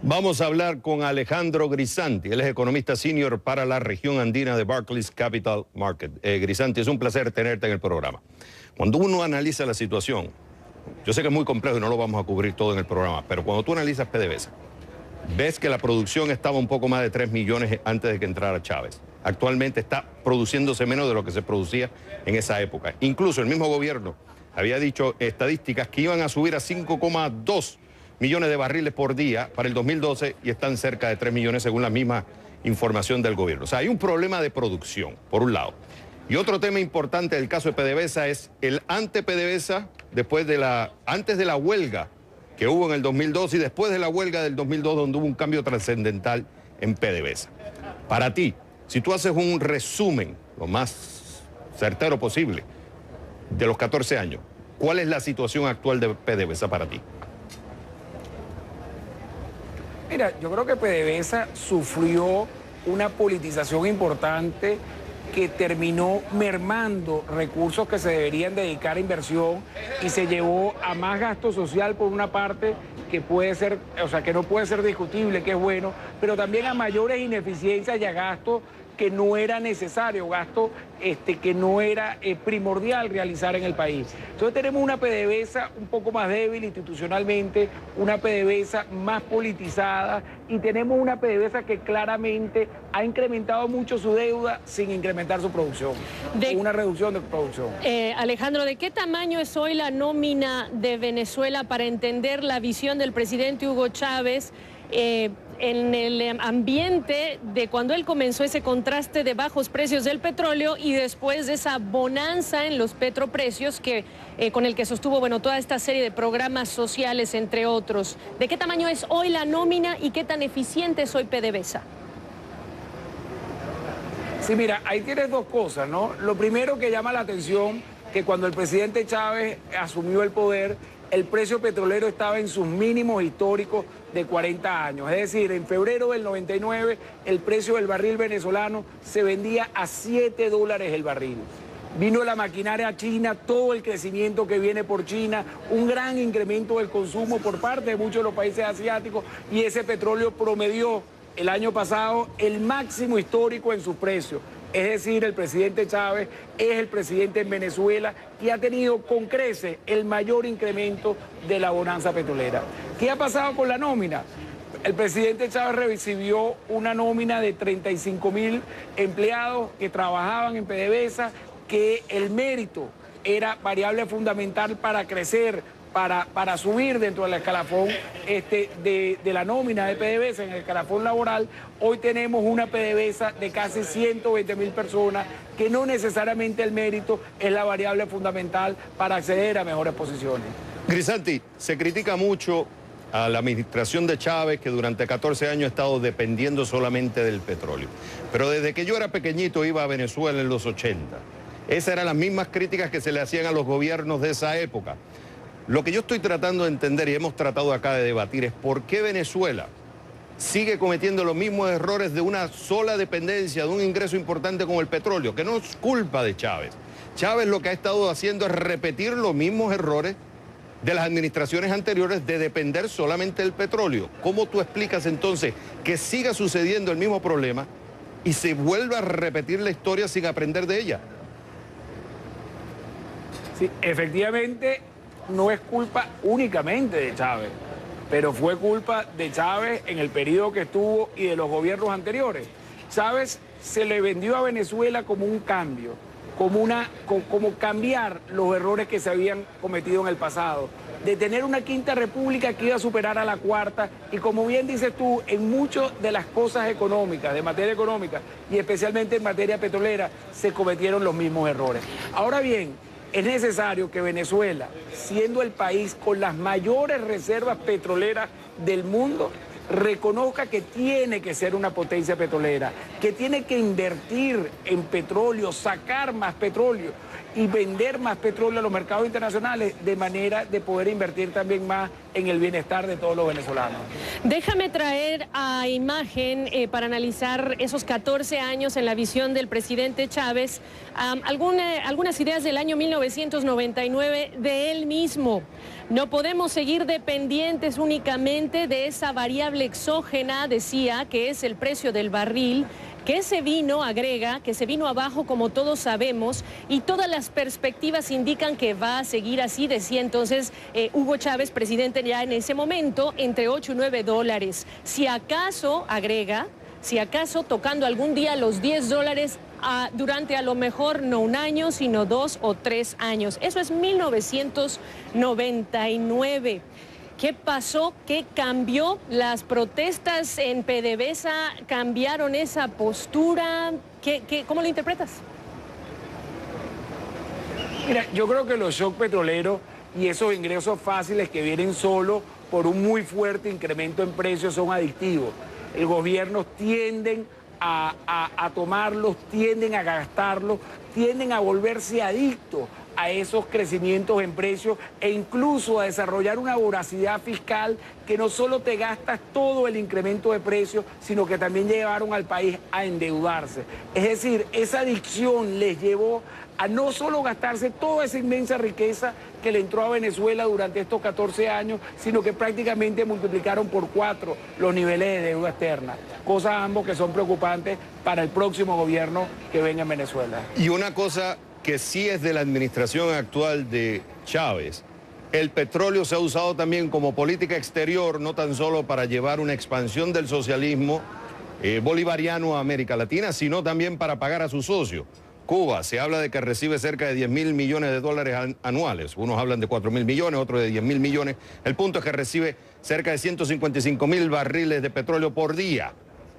Vamos a hablar con Alejandro Grisanti. Él es economista senior para la región andina de Barclays Capital Market. Grisanti, es un placer tenerte en el programa. Cuando uno analiza la situación, yo sé que es muy complejo y no lo vamos a cubrir todo en el programa, pero cuando tú analizas PDVSA, ves que la producción estaba un poco más de 3 millones antes de que entrara Chávez. Actualmente está produciéndose menos de lo que se producía en esa época. Incluso el mismo gobierno había dicho estadísticas que iban a subir a 5,2 millones de barriles por día para el 2012 y están cerca de 3 millones según la misma información del gobierno. O sea, hay un problema de producción, por un lado. Y otro tema importante del caso de PDVSA es el ante-PDVSA antes de la huelga que hubo en el 2002 y después de la huelga del 2002 donde hubo un cambio trascendental en PDVSA. Para ti, si tú haces un resumen lo más certero posible de los 14 años, ¿cuál es la situación actual de PDVSA para ti? Mira, yo creo que PDVSA sufrió una politización importante que terminó mermando recursos que se deberían dedicar a inversión y se llevó a más gasto social por una parte que puede ser, o sea, que no puede ser discutible, que es bueno, pero también a mayores ineficiencias y a gastos que no era necesario, gasto que no era primordial realizar en el país. Entonces tenemos una PDVSA un poco más débil institucionalmente, una PDVSA más politizada y tenemos una PDVSA que claramente ha incrementado mucho su deuda sin incrementar su producción, una reducción de producción. Alejandro, ¿de qué tamaño es hoy la nómina de Venezuela para entender la visión del presidente Hugo Chávez en el ambiente de cuando él comenzó ese contraste de bajos precios del petróleo y después de esa bonanza en los petroprecios con el que sostuvo toda esta serie de programas sociales, entre otros? ¿De qué tamaño es hoy la nómina y qué tan eficiente es hoy PDVSA? Sí, mira, ahí tienes dos cosas, ¿no? Lo primero que llama la atención, que cuando el presidente Chávez asumió el poder, el precio petrolero estaba en sus mínimos históricos de 40 años. Es decir, en febrero del 99, el precio del barril venezolano se vendía a $7 el barril. Vino la maquinaria china, todo el crecimiento que viene por China, un gran incremento del consumo por parte de muchos de los países asiáticos y ese petróleo promedió el año pasado el máximo histórico en sus precios. Es decir, el presidente Chávez es el presidente en Venezuela y ha tenido con creces el mayor incremento de la bonanza petrolera. ¿Qué ha pasado con la nómina? El presidente Chávez recibió una nómina de 35.000 empleados que trabajaban en PDVSA, que el mérito era variable fundamental para crecer, para subir dentro del escalafón de la nómina de PDVSA, en el escalafón laboral. Hoy tenemos una PDVSA de casi 120.000 personas, que no necesariamente el mérito es la variable fundamental para acceder a mejores posiciones. Grisanti, se critica mucho a la administración de Chávez que durante 14 años ha estado dependiendo solamente del petróleo. Pero desde que yo era pequeñito iba a Venezuela en los 80. Esas eran las mismas críticas que se le hacían a los gobiernos de esa época. Lo que yo estoy tratando de entender y hemos tratado acá de debatir es por qué Venezuela sigue cometiendo los mismos errores de una sola dependencia, de un ingreso importante como el petróleo, que no es culpa de Chávez. Chávez lo que ha estado haciendo es repetir los mismos errores de las administraciones anteriores de depender solamente del petróleo. ¿Cómo tú explicas entonces que siga sucediendo el mismo problema y se vuelva a repetir la historia sin aprender de ella? Sí, efectivamente, no es culpa únicamente de Chávez, pero fue culpa de Chávez en el periodo que estuvo y de los gobiernos anteriores. Chávez se le vendió a Venezuela como un cambio, como cambiar los errores que se habían cometido en el pasado, de tener una quinta república que iba a superar a la cuarta y, como bien dices tú, en muchas de las cosas económicas, de materia económica y especialmente en materia petrolera, se cometieron los mismos errores. Ahora bien, es necesario que Venezuela, siendo el país con las mayores reservas petroleras del mundo, reconozca que tiene que ser una potencia petrolera, que tiene que invertir en petróleo, sacar más petróleo y vender más petróleo a los mercados internacionales, de manera de poder invertir también más en el bienestar de todos los venezolanos. Déjame traer a imagen para analizar esos 14 años en la visión del presidente Chávez, algunas ideas del año 1999 de él mismo. No podemos seguir dependientes únicamente de esa variable exógena, decía, que es el precio del barril, que se vino, agrega, que se vino abajo como todos sabemos y todas las perspectivas indican que va a seguir así, decía entonces Hugo Chávez, presidente ya en ese momento, entre 8 y 9 dólares. Si acaso, agrega, si acaso tocando algún día los 10 dólares durante a lo mejor no un año, sino 2 o 3 años. Eso es 1999. ¿Qué pasó? ¿Qué cambió? ¿Las protestas en PDVSA cambiaron esa postura? ¿Cómo lo interpretas? Mira, yo creo que los shocks petroleros y esos ingresos fáciles que vienen solo por un muy fuerte incremento en precios son adictivos. El gobierno tienden a tomarlos, tienden a gastarlos, tienden a volverse adictos a esos crecimientos en precios e incluso a desarrollar una voracidad fiscal que no solo te gastas todo el incremento de precios, sino que también llevaron al país a endeudarse. Es decir, esa adicción les llevó a no solo gastarse toda esa inmensa riqueza que le entró a Venezuela durante estos 14 años, sino que prácticamente multiplicaron por 4 los niveles de deuda externa. Cosas ambos que son preocupantes para el próximo gobierno que venga en Venezuela. Y una cosa que sí es de la administración actual de Chávez, el petróleo se ha usado también como política exterior, no tan solo para llevar una expansión del socialismo bolivariano a América Latina, sino también para pagar a su socio. Cuba, se habla de que recibe cerca de 10.000 millones de dólares anuales. Unos hablan de 4.000 millones, otros de 10.000 millones. El punto es que recibe cerca de 155.000 barriles de petróleo por día.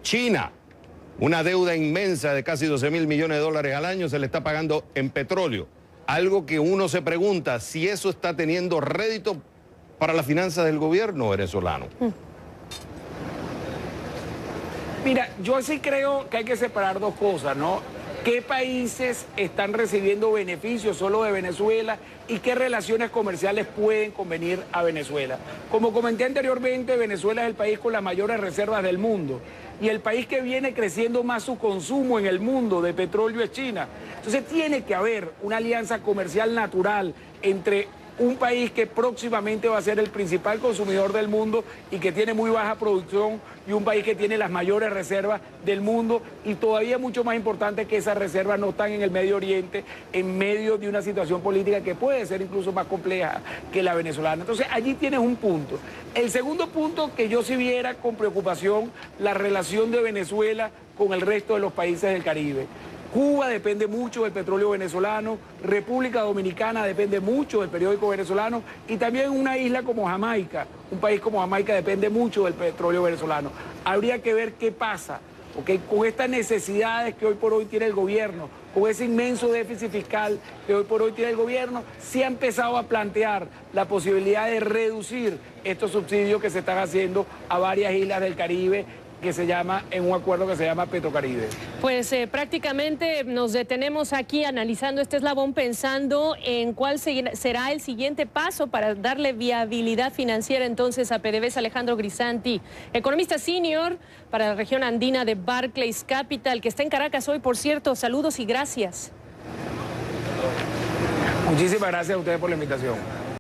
China, una deuda inmensa de casi 12.000 millones de dólares al año, se le está pagando en petróleo. Algo que uno se pregunta si eso está teniendo rédito para las finanzas del gobierno venezolano. Mira, yo sí creo que hay que separar dos cosas, ¿no? ¿Qué países están recibiendo beneficios solo de Venezuela y qué relaciones comerciales pueden convenir a Venezuela? Como comenté anteriormente, Venezuela es el país con las mayores reservas del mundo y el país que viene creciendo más su consumo en el mundo de petróleo es China. Entonces tiene que haber una alianza comercial natural entre un país que próximamente va a ser el principal consumidor del mundo y que tiene muy baja producción y un país que tiene las mayores reservas del mundo y todavía mucho más importante que esas reservas no están en el Medio Oriente en medio de una situación política que puede ser incluso más compleja que la venezolana. Entonces allí tienes un punto. El segundo punto que yo sí viera con preocupación la relación de Venezuela con el resto de los países del Caribe. Cuba depende mucho del petróleo venezolano, República Dominicana depende mucho del periódico venezolano y también una isla como Jamaica, un país como Jamaica depende mucho del petróleo venezolano. Habría que ver qué pasa, ¿okay? Con estas necesidades que hoy por hoy tiene el gobierno, con ese inmenso déficit fiscal que hoy por hoy tiene el gobierno, se ha empezado a plantear la posibilidad de reducir estos subsidios que se están haciendo a varias islas del Caribe, que se llama, en un acuerdo que se llama Petrocaribe. Pues prácticamente nos detenemos aquí analizando este eslabón, pensando en cuál será el siguiente paso para darle viabilidad financiera entonces a PDVSA. Alejandro Grisanti, economista senior para la región andina de Barclays Capital, que está en Caracas hoy, por cierto. Saludos y gracias. Muchísimas gracias a ustedes por la invitación.